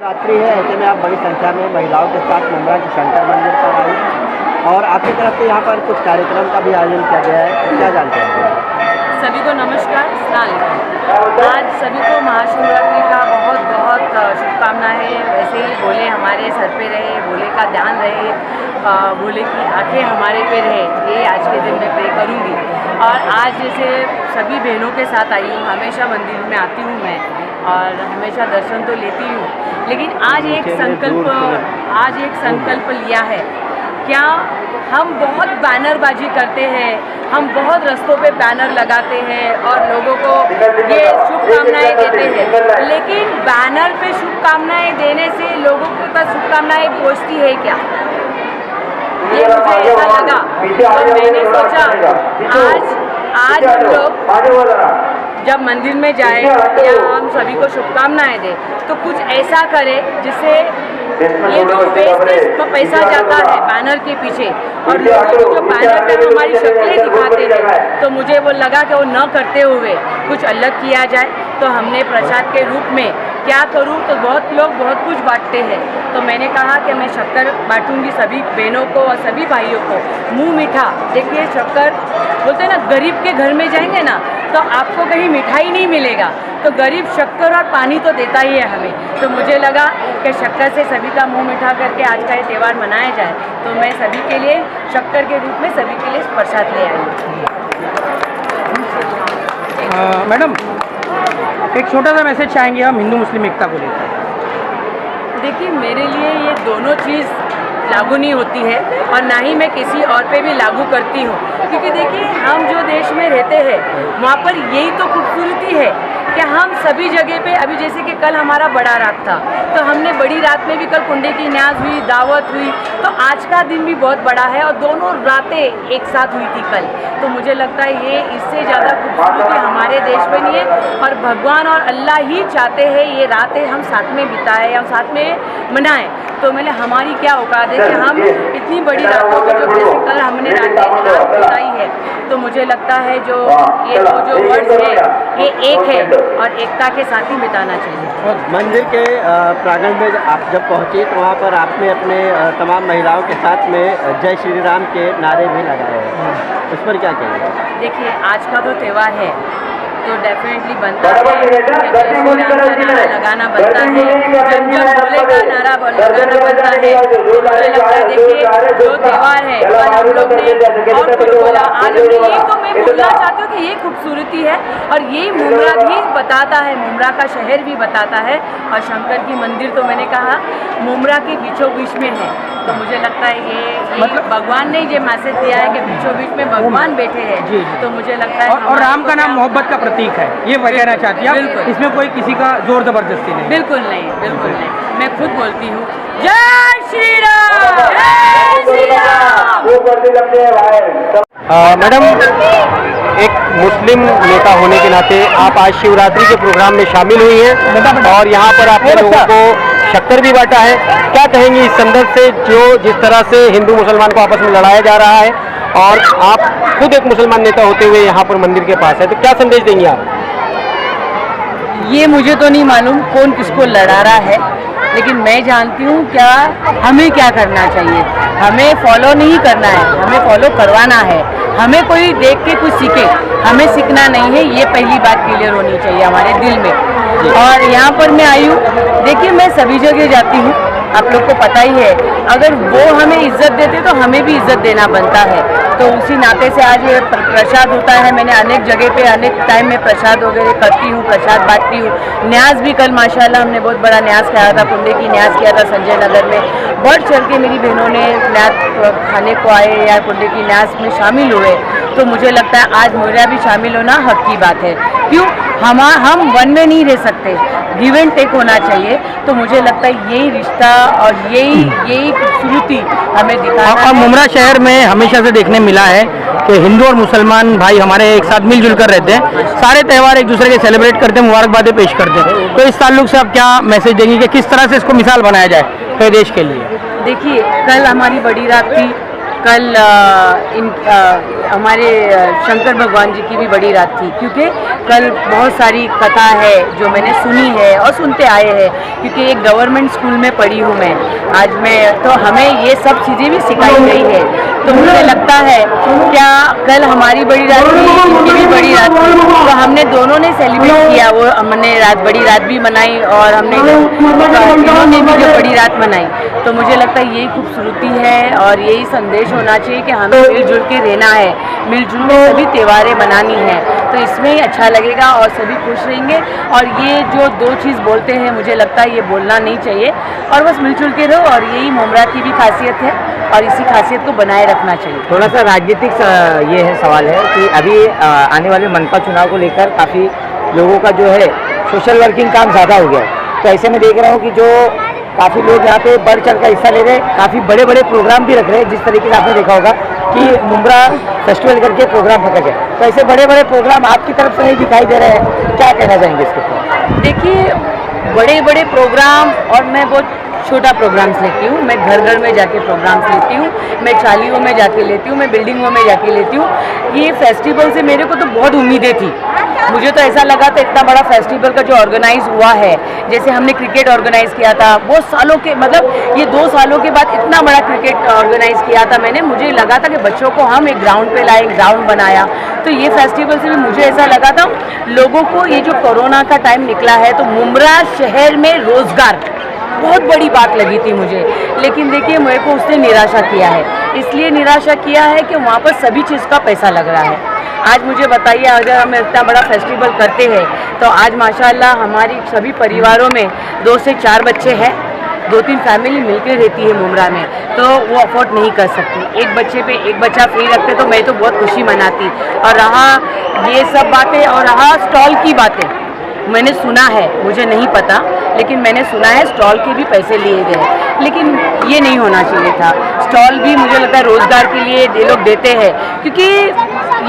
रात्रि है, ऐसे में आप बड़ी संख्या में महिलाओं के साथ मुमरा के शंकर मंदिर पर आई और आपकी तरफ से यहाँ पर कुछ कार्यक्रम का भी आयोजन किया गया है, क्या जानते हैं? सभी को नमस्कार। आज सभी को महाशिवरात्रि का बहुत बहुत शुभकामनाएं। वैसे ही भोले हमारे सर पे रहे, भोले का ध्यान रहे, भोले की आंखें हमारे पे रहे, ये आज के दिन मैं प्रे करूँगी। और आज जैसे सभी बहनों के साथ आई हूँ, हमेशा मंदिर में आती हूँ मैं और हमेशा दर्शन तो लेती हूँ, लेकिन आज एक संकल्प लिया है। क्या हम बहुत बैनरबाजी करते हैं, हम बहुत रास्तों पे बैनर लगाते हैं और लोगों को ये शुभकामनाएं देते हैं, लेकिन बैनर पे शुभकामनाएं देने से लोगों के पास शुभकामनाएं पहुंचती है क्या? ये मुझे ऐसा लगा और मैंने सोचा आज हम लोग जब मंदिर में जाए या हम सभी को शुभकामनाएं दें तो कुछ ऐसा करें जिससे ये जो वेस्टेज पैसा जाता है बैनर के पीछे और लोग जो बैनर पर हमारी शक्लें दिखाते हैं, तो मुझे वो लगा कि वो न करते हुए कुछ अलग किया जाए। तो हमने प्रसाद के रूप में क्या करूं, तो बहुत लोग बहुत कुछ बांटते हैं, तो मैंने कहा कि मैं शक्कर बांटूंगी सभी बहनों को और सभी भाइयों को। मुंह मीठा, देखिए शक्कर बोलते हैं ना, गरीब के घर में जाएंगे ना तो आपको कहीं मिठाई नहीं मिलेगा, तो गरीब शक्कर और पानी तो देता ही है हमें। तो मुझे लगा कि शक्कर से सभी का मुंह मीठा करके आज का ये त्यौहार मनाया जाए, तो मैं सभी के लिए शक्कर के रूप में सभी के लिए प्रसाद ले आई। मैडम, एक छोटा सा मैसेज चाहेंगे हम हिंदू मुस्लिम एकता को लेकर। देखिए, मेरे लिए ये दोनों चीज़ लागू नहीं होती है और ना ही मैं किसी और पे भी लागू करती हूँ, क्योंकि देखिए हम जो देश में रहते हैं वहाँ पर यही तो खूबसूरती है कि हम सभी जगह पे, अभी जैसे कि कल हमारा बड़ा रात था तो हमने बड़ी रात में भी कल कुंडे की न्याज हुई, दावत हुई, तो आज का दिन भी बहुत बड़ा है और दोनों रातें एक साथ हुई थी कल। तो मुझे लगता है ये इससे ज़्यादा खूबसूरती हमारे देश में नहीं है और भगवान और अल्लाह ही चाहते हैं ये रातें हम साथ में बिताएं और साथ में मनाएं। तो मैंने हमारी क्या औकात है कि हम इतनी बड़ी रातों को जो जैसे कल हमने रात बिताई है, तो मुझे लगता है जो ये जो वर्ड्स है ये एक है और एकता के साथ ही बिताना चाहिए। मंदिर के प्रांगण में आप जब पहुंची तो वहाँ पर आपने अपने तमाम महिलाओं के साथ में जय श्री राम के नारे भी लगाए हैं, उस पर क्या कहेंगे? देखिए, आज का तो त्यौहार है तो डेफिनेटली बनता है नारा लगाना बनता है, जब भोले का नारा लगाना बनता है। तो मुझे लगता है देखिए जो त्यौहार है और हम लोग ने और कुछ बोला, आज हमने यही तो मैं बोलना चाहती हूँ कि ये खूबसूरती है और ये मुमरा भी बताता है, मुमरा का शहर भी बताता है और शंकर की मंदिर तो मैंने कहा मुमरा के बीचों बीच में है। तो मुझे लगता है ये मतलब भगवान ने ये मैसेज दिया है कि बीचों बीच में भगवान बैठे हैं, तो मुझे लगता है और राम का नाम मोहब्बत का प्रतीक है, ये कहना चाहती है। बिल्कुल, इसमें कोई किसी का जोर जबरदस्ती नहीं। बिल्कुल नहीं, बिल्कुल नहीं, मैं खुद बोलती हूँ जय श्री राम, जय श्री राम। मैडम, एक मुस्लिम नेता होने के नाते आप आज शिवरात्रि के प्रोग्राम में शामिल हुई हैं और यहाँ पर आपने लोगों को शक्कर भी बांटा है, क्या कहेंगी इस संदर्भ से जो जिस तरह से हिंदू मुसलमान को आपस में लड़ाया जा रहा है और आप खुद एक मुसलमान नेता होते हुए यहाँ पर मंदिर के पास है, तो क्या संदेश देंगे आप? ये मुझे तो नहीं मालूम कौन किसको लड़ा रहा है, लेकिन मैं जानती हूँ क्या हमें क्या करना चाहिए। हमें फॉलो नहीं करना है, हमें फॉलो करवाना है। हमें कोई देख के कुछ सीखे, हमें सीखना नहीं है, ये पहली बात क्लियर होनी चाहिए हमारे दिल में। और यहाँ पर मैं आई हूँ, देखिए मैं सभी जगह जाती हूँ, आप लोग को पता ही है, अगर वो हमें इज्जत देते तो हमें भी इज्जत देना बनता है। तो उसी नाते से आज ये प्रसाद होता है, मैंने अनेक जगह पे अनेक टाइम में प्रसाद वगैरह करती हूँ, प्रसाद बांटती हूँ। न्याज भी कल माशाल्लाह हमने बहुत बड़ा न्याज खाया था, कुंडे की न्याज किया था संजय नगर में। बढ़ चढ़ के मेरी बहनों ने न्याज खाने को आए या कुंडे की न्याज में शामिल हुए, तो मुझे लगता है आज मेरा भी शामिल होना हक की बात है। क्यों? हम वन में नहीं रह सकते, गिव एंड टेक होना चाहिए। तो मुझे लगता है यही रिश्ता और यही खूबसूरती हमें दिखाना है। मुमरा शहर में हमेशा से देखने मिला है कि हिंदू और मुसलमान भाई हमारे एक साथ मिलजुल कर रहते हैं, सारे त्यौहार एक दूसरे के सेलिब्रेट करते हैं, मुबारकबादें पेश करते हैं। तो इस ताल्लुक से आप क्या मैसेज देंगे कि किस तरह से इसको मिसाल बनाया जाए पूरे देश के लिए? देखिए, कल हमारी बड़ी रात थी, कल हमारे शंकर भगवान जी की भी बड़ी रात थी, क्योंकि कल बहुत सारी कथा है जो मैंने सुनी है और सुनते आए हैं, क्योंकि एक गवर्नमेंट स्कूल में पढ़ी हूँ मैं आज मैं, तो हमें ये सब चीज़ें भी सिखाई गई है। तो मुझे लगता है क्या कल हमारी बड़ी रात थी, इनकी भी बड़ी रात थी, तो हमने दोनों ने सेलिब्रेट किया। वो हमने बड़ी रात भी मनाई और हमने इन्होंने भी जो बड़ी रात मनाई। तो मुझे लगता है यही खूबसूरती है और यही संदेश होना चाहिए कि हमें मिलजुल के रहना है, मिलजुल के सभी त्योहारें मनानी है, तो इसमें ही अच्छा लगेगा और सभी खुश रहेंगे। और ये जो दो चीज़ बोलते हैं, मुझे लगता है ये बोलना नहीं चाहिए और बस मिलजुल के रहो, और यही मुमरा की भी खासियत है और इसी खासियत को बनाए रखना चाहिए। थोड़ा सा राजनीतिक ये है सवाल है कि अभी आने वाले मनपा चुनाव को लेकर काफ़ी लोगों का जो है सोशल वर्किंग काम ज़्यादा हो गया है, तो ऐसे में देख रहा हूँ कि जो काफ़ी लोग यहाँ पे बढ़ चढ़ कर हिस्सा ले रहे हैं, काफ़ी बड़े बड़े प्रोग्राम भी रख रहे हैं। जिस तरीके से आपने देखा होगा कि मुमरा फेस्टिवल करके प्रोग्राम रखा गया, तो ऐसे बड़े बड़े प्रोग्राम आपकी तरफ से नहीं दिखाई दे रहे हैं, क्या कहना चाहेंगे इसके ऊपर? देखिए बड़े बड़े प्रोग्राम, और मैं बहुत छोटा प्रोग्राम्स लेती हूँ, मैं घर घर में जाके प्रोग्राम्स लेती हूँ, मैं चालियों में जाके लेती हूँ, मैं बिल्डिंगों में जाके लेती हूँ। ये फेस्टिवल से मेरे को तो बहुत उम्मीदें थी, मुझे तो ऐसा लगा था इतना बड़ा फेस्टिवल का जो ऑर्गेनाइज हुआ है, जैसे हमने क्रिकेट ऑर्गेनाइज किया था बहुत सालों के, मतलब ये 2 सालों के बाद इतना बड़ा क्रिकेट ऑर्गेनाइज किया था मैंने, मुझे लगा था कि बच्चों को हम एक ग्राउंड पे लाए, ग्राउंड बनाया। तो ये फेस्टिवल से भी मुझे ऐसा लगा था लोगों को, ये जो कोरोना का टाइम निकला है तो मुमरा शहर में रोजगार बहुत बड़ी बात लगी थी मुझे, लेकिन देखिए मेरे को उसने निराशा किया है। इसलिए निराशा किया है कि वहाँ पर सभी चीज़ का पैसा लग रहा है। आज मुझे बताइए, अगर हम इतना बड़ा फेस्टिवल करते हैं तो आज माशाल्लाह हमारी सभी परिवारों में 2 से 4 बच्चे हैं, 2-3 फैमिली मिलकर रहती है मुमरा में, तो वो अफोर्ड नहीं कर सकती। एक बच्चे पे एक बच्चा फ्री रखते तो मैं तो बहुत खुशी मनाती। और रहा ये सब बातें और रहा स्टॉल की बातें, मैंने सुना है, मुझे नहीं पता, लेकिन मैंने सुना है स्टॉल के भी पैसे लिए गए, लेकिन ये नहीं होना चाहिए था। स्टॉल भी मुझे लगता है रोज़गार के लिए ये लोग देते हैं, क्योंकि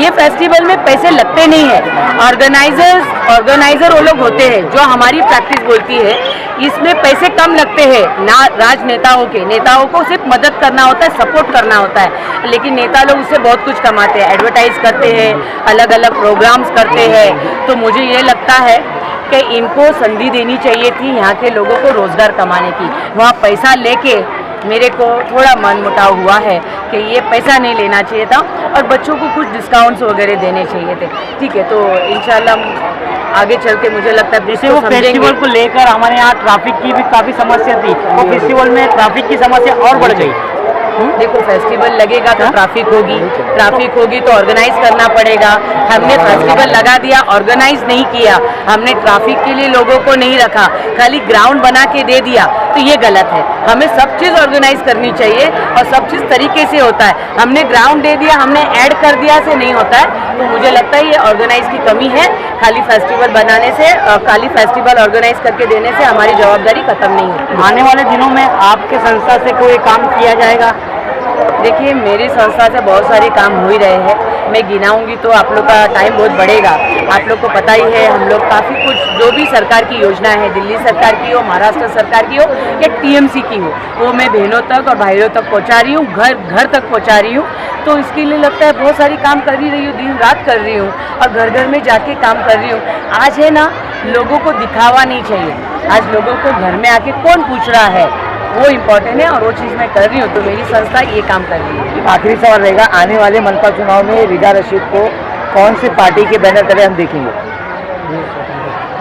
ये फेस्टिवल में पैसे लगते नहीं है। ऑर्गेनाइजर वो लोग होते हैं जो हमारी प्रैक्टिस बोलती है, इसमें पैसे कम लगते हैं ना। नेताओं को सिर्फ मदद करना होता है, सपोर्ट करना होता है, लेकिन नेता लोग उससे बहुत कुछ कमाते हैं, एडवर्टाइज करते हैं, अलग अलग प्रोग्राम्स करते हैं। तो मुझे ये लगता है कि इनको संधि देनी चाहिए थी यहाँ के लोगों को रोज़गार कमाने की। वहाँ पैसा लेके मेरे को थोड़ा मन मुटाव हुआ है कि ये पैसा नहीं लेना चाहिए था और बच्चों को कुछ डिस्काउंट्स वगैरह देने चाहिए थे। ठीक है, तो इंशाल्लाह आगे चल के मुझे लगता है जैसे वो फेस्टिवल को लेकर हमारे यहाँ ट्रैफिक की भी काफ़ी समस्या थी, वो फेस्टिवल में ट्रैफिक की समस्या और बढ़ गई। देखो फेस्टिवल लगेगा तो ट्रैफिक होगी तो ऑर्गेनाइज करना पड़ेगा। हमने फेस्टिवल लगा दिया, ऑर्गेनाइज नहीं किया, हमने ट्रैफिक के लिए लोगों को नहीं रखा, खाली ग्राउंड बना के दे दिया, तो ये गलत है। हमें सब चीज़ ऑर्गेनाइज करनी चाहिए और सब चीज़ तरीके से होता है। हमने ग्राउंड दे दिया, हमने ऐड कर दिया से नहीं होता है। तो मुझे लगता है ये ऑर्गेनाइज की कमी है। खाली फेस्टिवल बनाने से, खाली फेस्टिवल ऑर्गेनाइज करके देने से हमारी जवाबदारी खत्म नहीं होती। आने वाले दिनों में आपके संस्था से कोई काम किया जाएगा? देखिए मेरी संस्था से बहुत सारे काम हो ही रहे हैं, मैं गिनाऊंगी तो आप लोग का टाइम बहुत बढ़ेगा। आप लोग को पता ही है, हम लोग काफ़ी कुछ जो भी सरकार की योजना है, दिल्ली सरकार की हो, महाराष्ट्र सरकार की हो या टीएमसी की हो, वो मैं बहनों तक और भाइयों तक पहुंचा रही हूँ, घर घर तक पहुंचा रही हूँ। तो इसके लिए लगता है बहुत सारी काम कर ही रही हूँ, दिन रात कर रही हूँ और घर घर में जाके काम कर रही हूँ। आज है ना, लोगों को दिखावा नहीं चाहिए, आज लोगों को घर में आके कौन पूछ रहा है वो इम्पोर्टेंट है और वो चीज़ मैं कर रही हूँ। तो मेरी संस्था ये काम कर रही है। आखिरी सवाल रहेगा, आने वाले मनपा चुनाव में रिजा रशीद को कौन सी पार्टी के बैनर तले हम देखेंगे?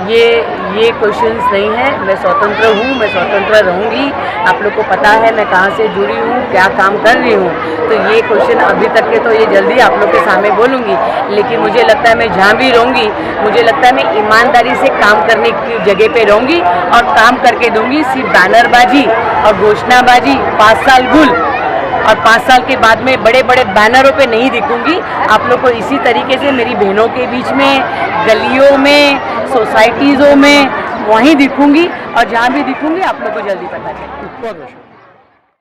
ये क्वेश्चंस नहीं है, मैं स्वतंत्र हूँ, मैं स्वतंत्र रहूँगी। आप लोग को पता है मैं कहाँ से जुड़ी हूँ, क्या काम कर रही हूँ, तो ये क्वेश्चन अभी तक के तो ये जल्दी आप लोग के सामने बोलूँगी। लेकिन मुझे लगता है मैं जहाँ भी रहूँगी, मुझे लगता है मैं ईमानदारी से काम करने की जगह पे रहूँगी और काम करके दूँगी। सिर्फ बैनरबाजी और घोषणाबाजी 5 साल गुल और 5 साल के बाद में बड़े बड़े बैनरों पे नहीं दिखूंगी। आप लोग को इसी तरीके से मेरी बहनों के बीच में, गलियों में, सोसाइटीज़ों में वहीं दिखूंगी और जहाँ भी दिखूंगी आप लोग को जल्दी पता चले।